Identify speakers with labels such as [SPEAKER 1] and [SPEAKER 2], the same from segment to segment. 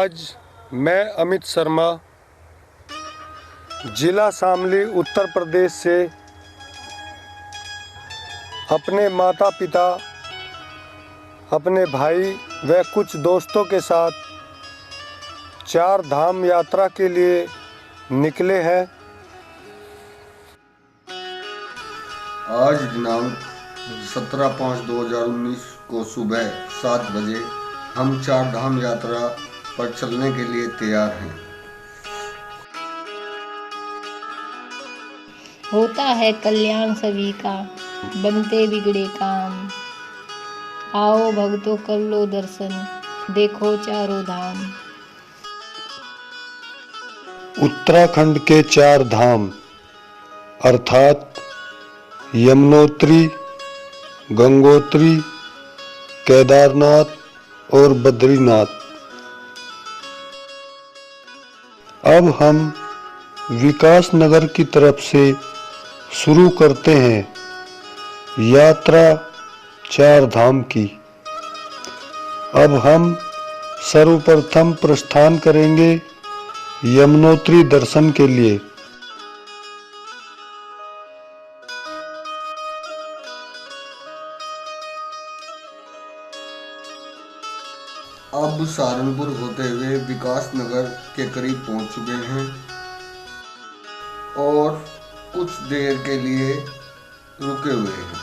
[SPEAKER 1] आज मैं अमित शर्मा जिला शामली उत्तर प्रदेश से अपने माता पिता, अपने भाई व कुछ दोस्तों के साथ 4 धाम यात्रा के लिए निकले हैं।
[SPEAKER 2] आज दिनांक 17/5/2019 को सुबह 7 बजे हम 4 धाम यात्रा पर चलने के लिए तैयार हैं।
[SPEAKER 3] होता है कल्याण सभी का, बनते बिगड़े काम। आओ भक्तों कर लो दर्शन, देखो चारों धाम।
[SPEAKER 1] उत्तराखंड के 4 धाम अर्थात यमुनोत्री, गंगोत्री, केदारनाथ और बद्रीनाथ। अब हम विकास नगर की तरफ से शुरू करते हैं यात्रा 4 धाम की। अब हम सर्वप्रथम प्रस्थान करेंगे यमुनोत्री दर्शन के लिए।
[SPEAKER 2] अब सहारनपुर होते हुए विकास नगर के करीब पहुंच चुके हैं और कुछ देर के लिए रुके हुए हैं।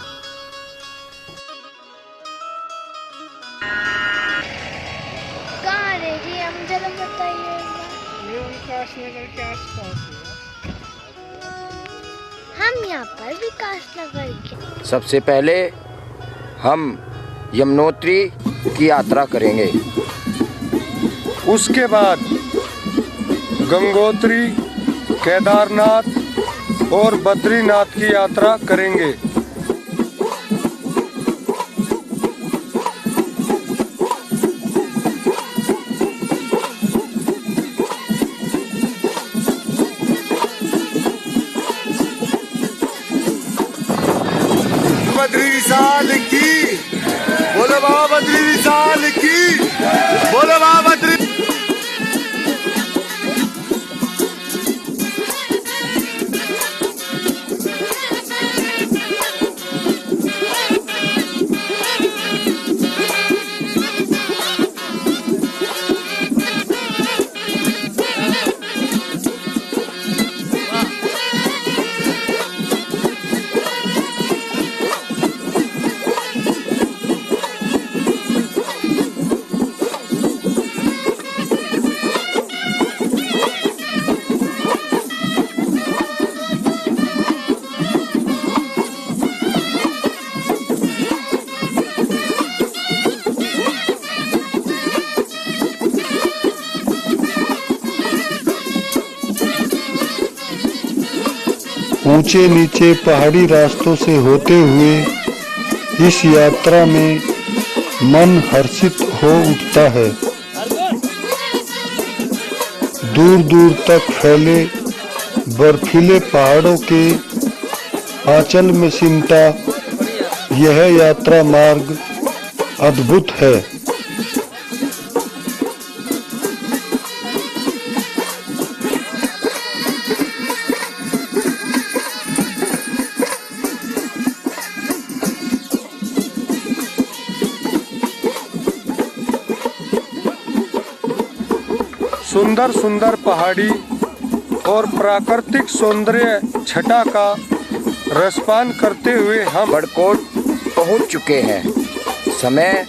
[SPEAKER 4] कहाँ रह जी, हम जरा बताइए।
[SPEAKER 5] ये विकास नगर के आसपास है।
[SPEAKER 4] हम यहाँ पर विकास नगर के।
[SPEAKER 6] सबसे पहले हम यमुनोत्री की यात्रा करेंगे,
[SPEAKER 1] उसके बाद गंगोत्री, केदारनाथ और बद्रीनाथ की यात्रा करेंगे।
[SPEAKER 2] बद्री विशाल की बोलो, बाबा बद्री विशाल की बोलो, बाबा बद्री।
[SPEAKER 1] ऊंचे नीचे पहाड़ी रास्तों से होते हुए इस यात्रा में मन हर्षित हो उठता है। दूर दूर तक फैले बर्फीले पहाड़ों के आंचल में सिमटा यह यात्रा मार्ग अद्भुत है। सुंदर सुंदर पहाड़ी और प्राकृतिक सौंदर्य छटा का रसपान करते हुए हम
[SPEAKER 6] बड़कोट पहुंच चुके हैं। समय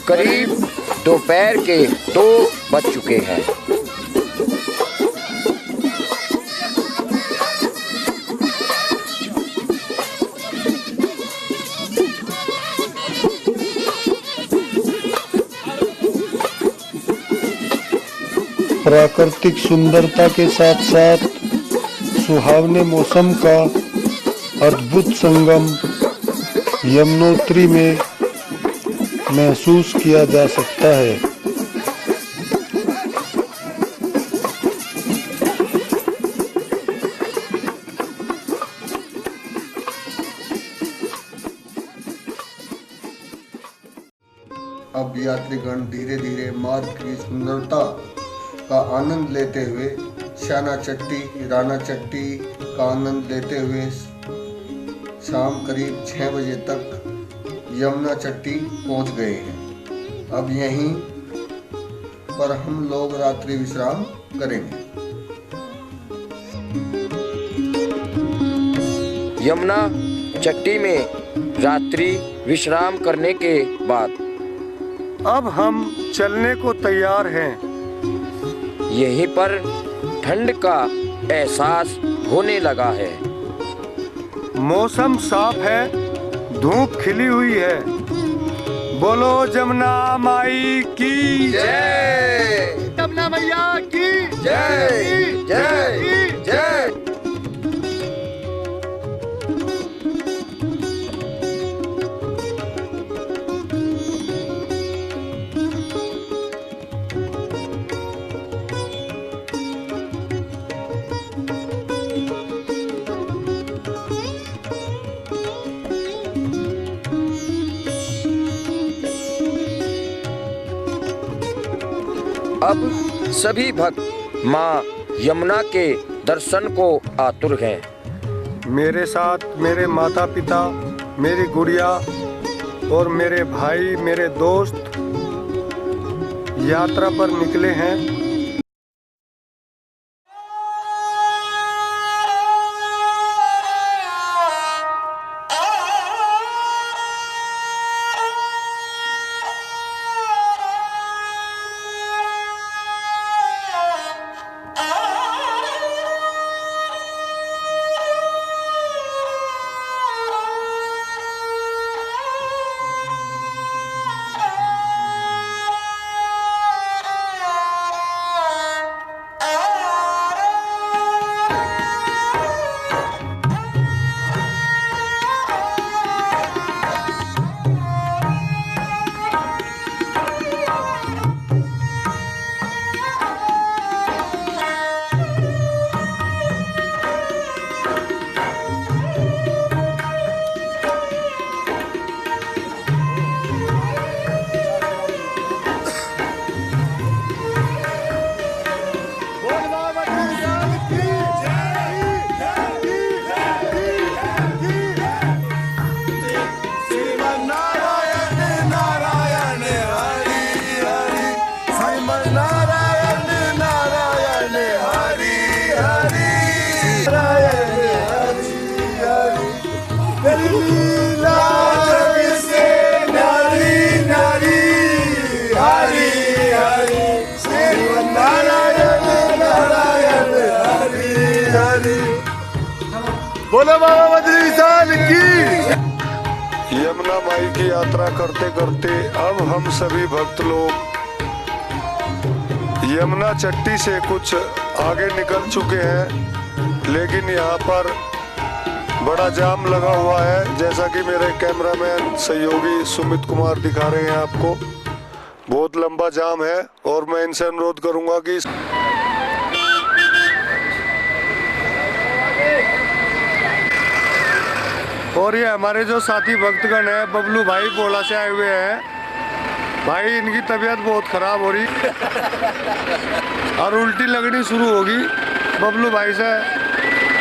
[SPEAKER 6] करीब दोपहर के 2 बज चुके हैं।
[SPEAKER 1] प्राकृतिक सुंदरता के साथ साथ सुहावने मौसम का अद्भुत संगम यमुनोत्री में महसूस किया जा सकता है। अब यात्रीगण धीरे धीरे मार्ग की सुंदरता का आनंद लेते हुए श्याना चट्टी, राणा चट्टी का आनंद लेते हुए शाम करीब 6 बजे तक यमुना चट्टी पहुंच गए हैं। अब यहीं पर हम लोग रात्रि विश्राम करेंगे।
[SPEAKER 6] यमुना चट्टी में रात्रि विश्राम करने के बाद
[SPEAKER 1] अब हम चलने को तैयार हैं।
[SPEAKER 6] यहीं पर ठंड का एहसास होने लगा है।
[SPEAKER 1] मौसम साफ है, धूप खिली हुई है। बोलो जमुना माई की
[SPEAKER 2] जय, यमुना मैया की जय, जय, जय।
[SPEAKER 6] अब सभी भक्त माँ यमुना के दर्शन को आतुर हैं।
[SPEAKER 1] मेरे साथ मेरे माता पिता, मेरी गुड़िया और मेरे भाई, मेरे दोस्त यात्रा पर निकले हैं।
[SPEAKER 2] बोलो बाबा बद्री विशाल की।
[SPEAKER 1] यमुना माई की यात्रा करते करते अब हम सभी भक्त लोग यमुना चट्टी से कुछ आगे निकल चुके हैं, लेकिन यहाँ पर बड़ा जाम लगा हुआ है, जैसा कि मेरे कैमरामैन सहयोगी सुमित कुमार दिखा रहे हैं आपको। बहुत लंबा जाम है और मैं इनसे अनुरोध करूंगा कि और ये हमारे जो साथी भक्तगण है, बबलू भाई बोला से आए हुए हैं। भाई इनकी तबीयत बहुत खराब हो रही और उल्टी लगनी शुरू होगी। बबलू भाई से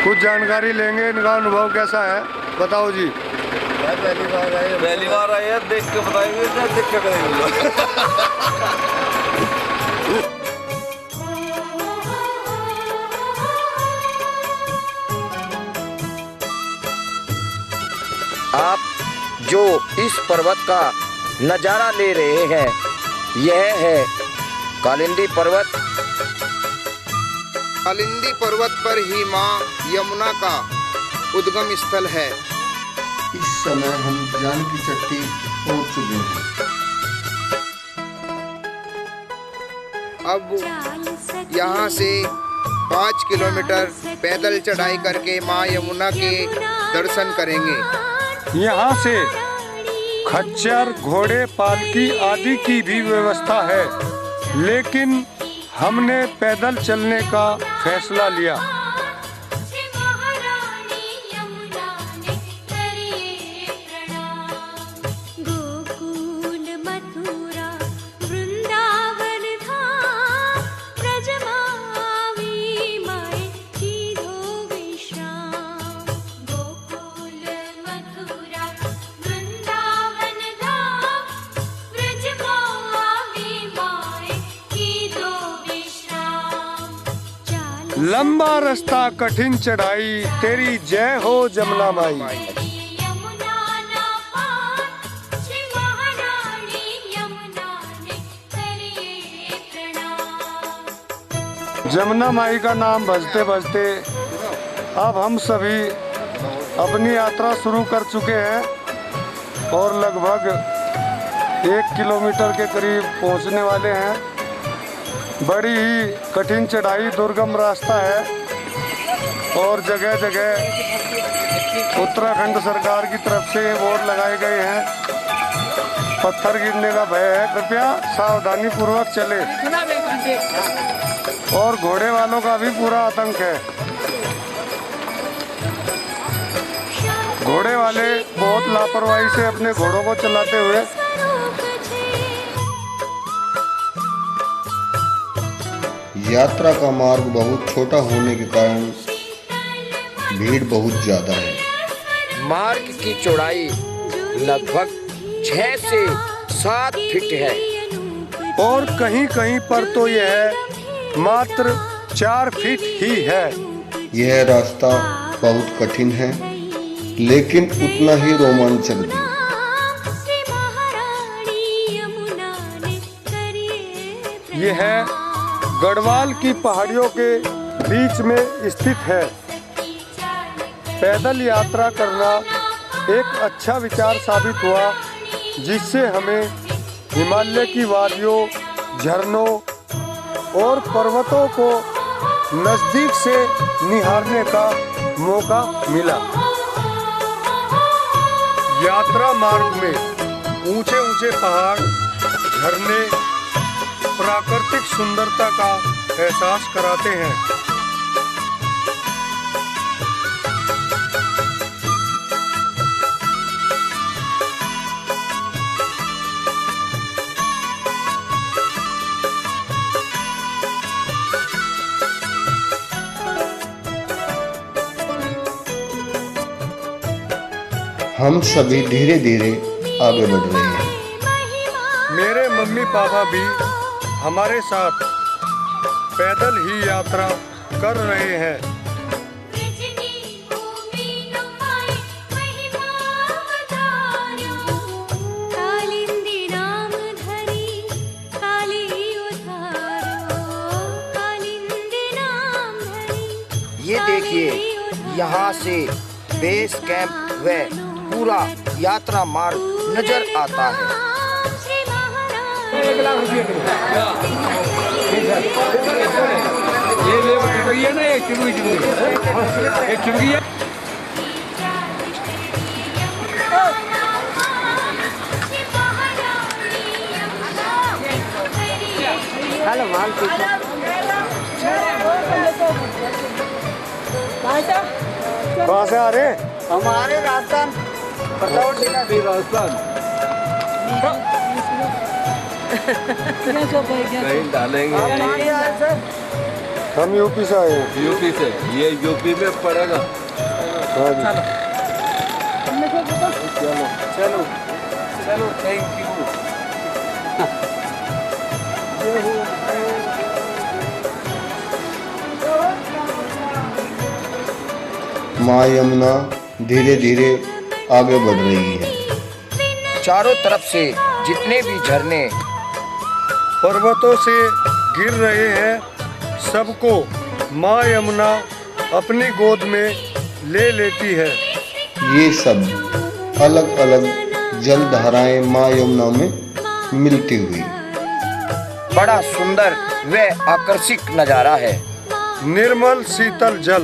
[SPEAKER 1] कुछ जानकारी लेंगे, इनका अनुभव कैसा है, बताओ जी।
[SPEAKER 2] पहली बार आए हैं, देख के बताएंगे, देख के करेंगे।
[SPEAKER 6] आप जो इस पर्वत का नज़ारा ले रहे हैं, यह है कालिंदी पर्वत।
[SPEAKER 7] कालिंदी पर्वत पर ही माँ यमुना का उद्गम स्थल है।
[SPEAKER 1] इस समय हम जानकी चट्टी पहुंच चुके हैं।
[SPEAKER 7] अब यहाँ से 5 किलोमीटर पैदल चढ़ाई करके माँ यमुना के दर्शन करेंगे।
[SPEAKER 1] यहाँ से खच्चर, घोड़े, पालकी आदि की भी व्यवस्था है, लेकिन हमने पैदल चलने का फैसला लिया।
[SPEAKER 8] गोकुल मथुरा
[SPEAKER 2] लंबा रास्ता कठिन चढ़ाई, तेरी जय हो जमुना माई। जमुना माई का नाम भजते भजते अब हम सभी अपनी यात्रा शुरू कर चुके हैं और लगभग 1 किलोमीटर के करीब पहुंचने वाले हैं। बड़ी ही कठिन चढ़ाई, दुर्गम रास्ता है और जगह जगह उत्तराखंड सरकार की तरफ से बोर्ड लगाए गए हैं, पत्थर गिरने का भय है, कृपया सावधानी पूर्वक चले। और घोड़े वालों का भी पूरा आतंक है। घोड़े वाले बहुत लापरवाही से अपने घोड़ों को चलाते हुए
[SPEAKER 1] यात्रा का मार्ग बहुत छोटा होने के कारण भीड़ बहुत ज्यादा है।
[SPEAKER 6] मार्ग की चौड़ाई लगभग 6 से 7 फीट है
[SPEAKER 2] और कहीं कहीं पर तो यह मात्र 4 फीट ही है।
[SPEAKER 1] यह रास्ता बहुत कठिन है लेकिन उतना ही रोमांचक भी।
[SPEAKER 2] यह गढ़वाल की पहाड़ियों के बीच में स्थित है। पैदल यात्रा करना एक अच्छा विचार साबित हुआ, जिससे हमें हिमालय की वादियों, झरनों और पर्वतों को नजदीक से निहारने का मौका मिला। यात्रा मार्ग में ऊंचे ऊंचे पहाड़, झरने प्राकृतिक सुंदरता का एहसास कराते हैं।
[SPEAKER 1] हम सभी धीरे धीरे आगे बढ़ रहे हैं।
[SPEAKER 2] मेरे मम्मी पापा भी हमारे साथ पैदल ही यात्रा कर रहे हैं।
[SPEAKER 6] ये देखिए, यहाँ से बेस कैंप व पूरा यात्रा मार्ग नजर आता है।
[SPEAKER 2] कहाँ से आ रहे हैं?
[SPEAKER 5] हमारे राजस्थान
[SPEAKER 8] कहीं डालेंगे।
[SPEAKER 2] हम यूपी से आए हैं।
[SPEAKER 8] यूपी से, ये यूपी में पड़ेगा।
[SPEAKER 2] हाँ जी।
[SPEAKER 5] चलो चलो, थैंक यू।
[SPEAKER 1] माँ यमुना धीरे धीरे आगे बढ़ रही है।
[SPEAKER 6] चारों तरफ से जितने भी झरने
[SPEAKER 2] पर्वतों से गिर रहे हैं, सबको माँ यमुना अपनी गोद में ले लेती है।
[SPEAKER 1] ये सब अलग अलग जल धाराएं माँ यमुना में मिलती हुई
[SPEAKER 6] बड़ा सुंदर व आकर्षक नजारा है।
[SPEAKER 2] निर्मल शीतल जल।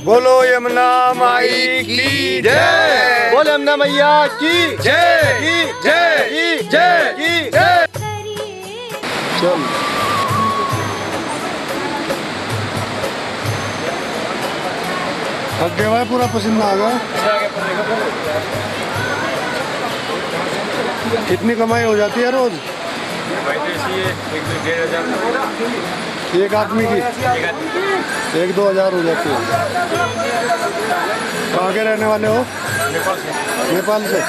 [SPEAKER 2] बोलो यमुना माई की जय। बोलो यमुना मैया की जय, की जय, की जय, की जय। चल थक गया भाई, पूरा पसीना आ गया। कितनी कमाई हो जाती है रोज? एक आदमी की 1-2 हज़ार हो जाती है। कहाँ के रहने वाले हो? नेपाल से।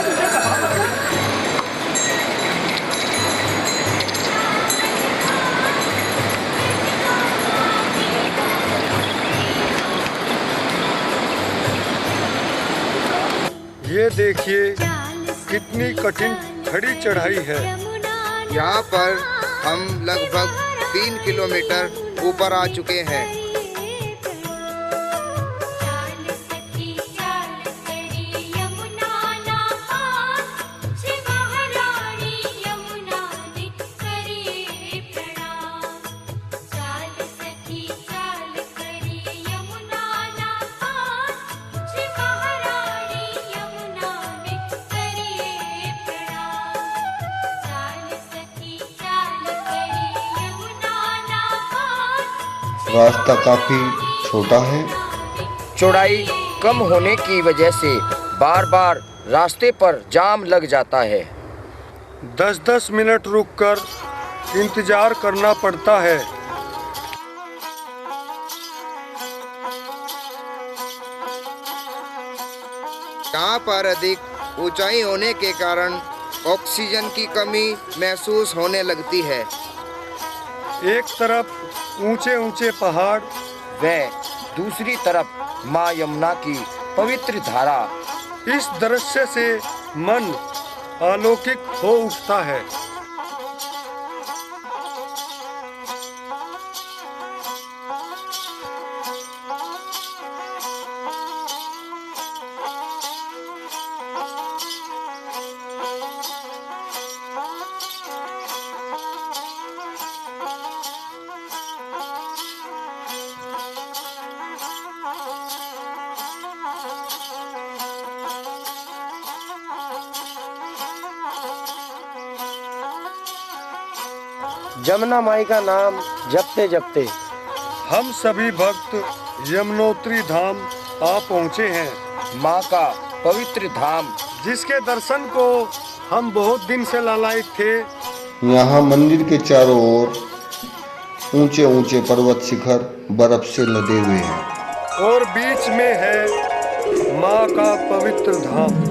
[SPEAKER 2] देखिए कितनी कठिन खड़ी चढ़ाई है।
[SPEAKER 7] यहाँ पर हम लगभग 3 किलोमीटर ऊपर आ चुके हैं।
[SPEAKER 1] रास्ता काफी छोटा है।
[SPEAKER 6] चौड़ाई कम होने की वजह से बार बार रास्ते पर जाम लग जाता है।
[SPEAKER 2] 10-10 मिनट रुककर इंतजार करना पड़ता है।
[SPEAKER 7] यहाँ पर अधिक ऊंचाई होने के कारण ऑक्सीजन की कमी महसूस होने लगती है।
[SPEAKER 2] एक तरफ ऊंचे ऊंचे पहाड़
[SPEAKER 6] व दूसरी तरफ माँ यमुना की पवित्र धारा।
[SPEAKER 2] इस दृश्य से मन अलौकिक हो उठता है।
[SPEAKER 9] जमुना माई का नाम जपते जपते
[SPEAKER 2] हम सभी भक्त यमुनोत्री धाम आ पहुँचे हैं।
[SPEAKER 6] माँ का पवित्र धाम
[SPEAKER 2] जिसके दर्शन को हम बहुत दिन से लालायित थे।
[SPEAKER 1] यहाँ मंदिर के चारों ओर ऊंचे ऊंचे पर्वत शिखर बर्फ से लदे हुए हैं
[SPEAKER 2] और बीच में है माँ का पवित्र धाम।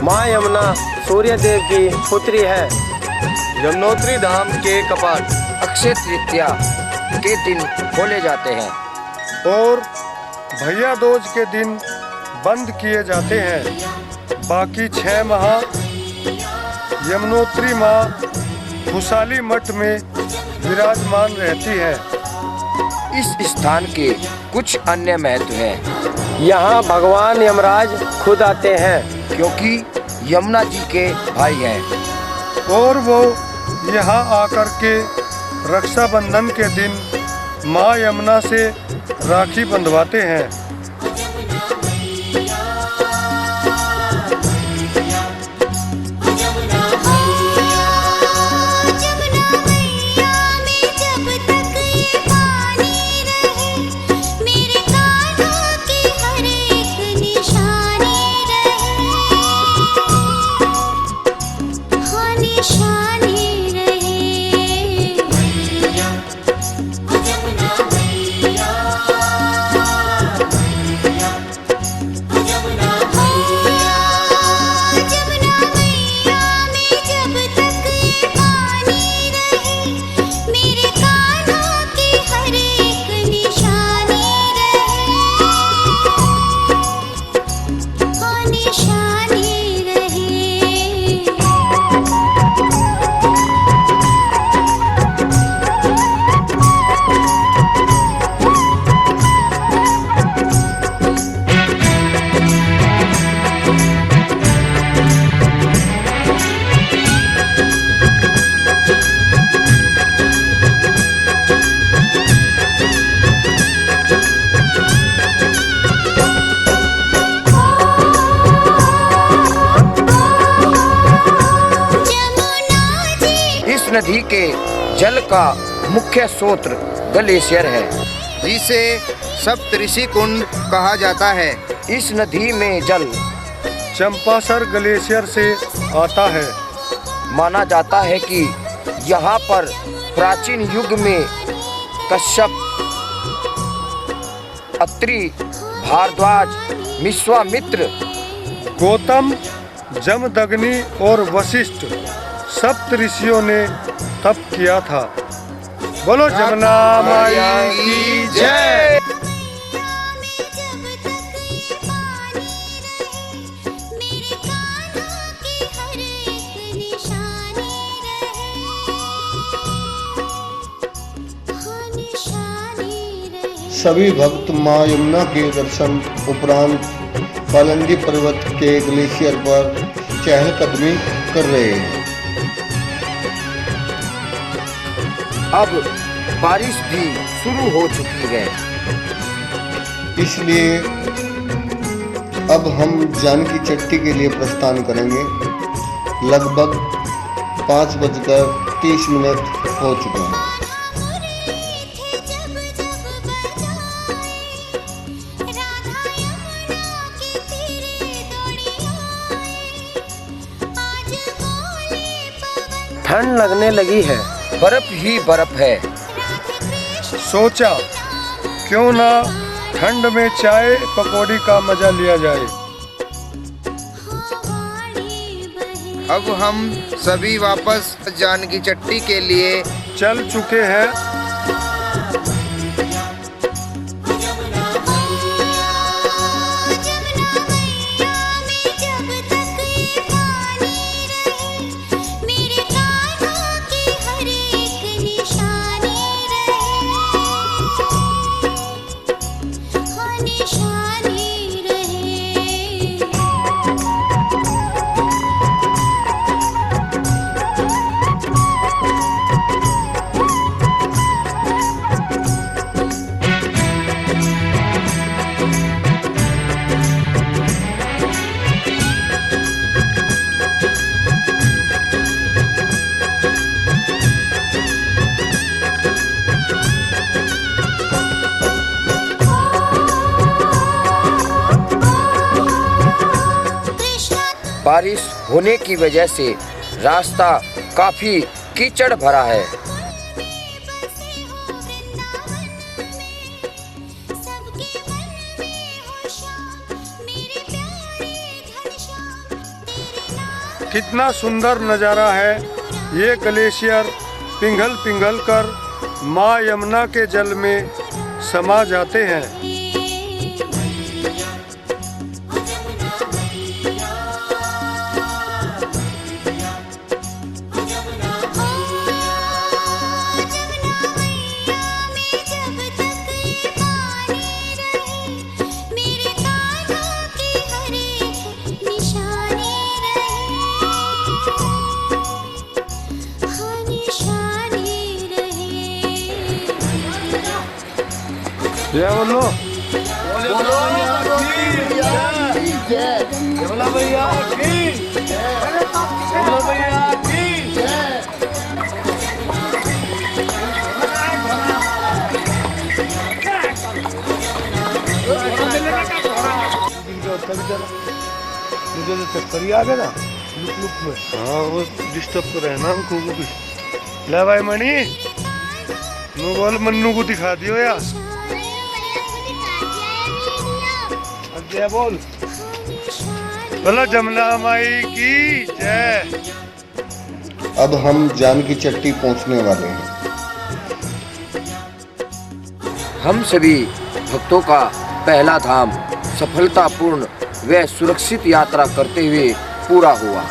[SPEAKER 9] माँ यमुना सूर्य देव की पुत्री है।
[SPEAKER 6] यमुनोत्री धाम के कपाट अक्षय तृतीया के दिन खोले जाते हैं
[SPEAKER 2] और भैया दूज के दिन बंद किए जाते हैं। बाकी 6 माह यमुनोत्री माँ खुशहाली मठ में विराजमान रहती है।
[SPEAKER 6] इस स्थान के कुछ अन्य महत्व हैं।
[SPEAKER 9] यहाँ भगवान यमराज खुद आते हैं
[SPEAKER 6] क्योंकि यमुना जी के भाई हैं
[SPEAKER 2] और वो यहाँ आकर के रक्षाबंधन के दिन माँ यमुना से राखी बंधवाते हैं।
[SPEAKER 6] नदी के जल का मुख्य स्रोत ग्लेशियर है,
[SPEAKER 7] जिसे सप्तऋषि कुंड कहा जाता है।
[SPEAKER 6] इस नदी में जल
[SPEAKER 2] चंपासर ग्लेशियर से आता है।
[SPEAKER 6] माना जाता है कि यहाँ पर प्राचीन युग में कश्यप, अत्रि, भारद्वाज, विश्वामित्र,
[SPEAKER 2] गौतम, जमदग्नि और वशिष्ठ सप्त ऋषियों ने तप किया था। बोलो जमुना मैया की जय।
[SPEAKER 1] सभी भक्त मां यमुना के दर्शन उपरांत कालिंदी पर्वत के ग्लेशियर पर चहलकदमी कर रहे हैं।
[SPEAKER 6] अब बारिश भी शुरू हो चुकी है,
[SPEAKER 1] इसलिए अब हम जानकी चट्टी के लिए प्रस्थान करेंगे। लगभग 5:30 हो चुके हैं।
[SPEAKER 9] ठंड लगने लगी है,
[SPEAKER 6] बर्फ ही बर्फ है।
[SPEAKER 2] सोचा क्यों ना ठंड में चाय पकौड़ी का मजा लिया जाए।
[SPEAKER 7] अब हम सभी वापस जानकी चट्टी के लिए
[SPEAKER 2] चल चुके हैं।
[SPEAKER 6] बारिश होने की वजह से रास्ता काफी कीचड़ भरा है।
[SPEAKER 2] कितना सुंदर नज़ारा है। ये ग्लेशियर पिघल पिघल कर माँ यमुना के जल में समा जाते हैं। जय बोलो मुझे तो चक्कर ही आ गया ना लुक लुक में। हाँ वो डिस्टर्ब तो रहना हमको कुछ। ले भाई मणि मैं बोल मन्नू को दिखा दियो यार। जय बोल बोलो जमुना माई की जय।
[SPEAKER 1] अब हम जानकी चट्टी पहुंचने वाले हैं।
[SPEAKER 6] हम सभी भक्तों का पहला धाम सफलतापूर्ण व सुरक्षित यात्रा करते हुए पूरा हुआ।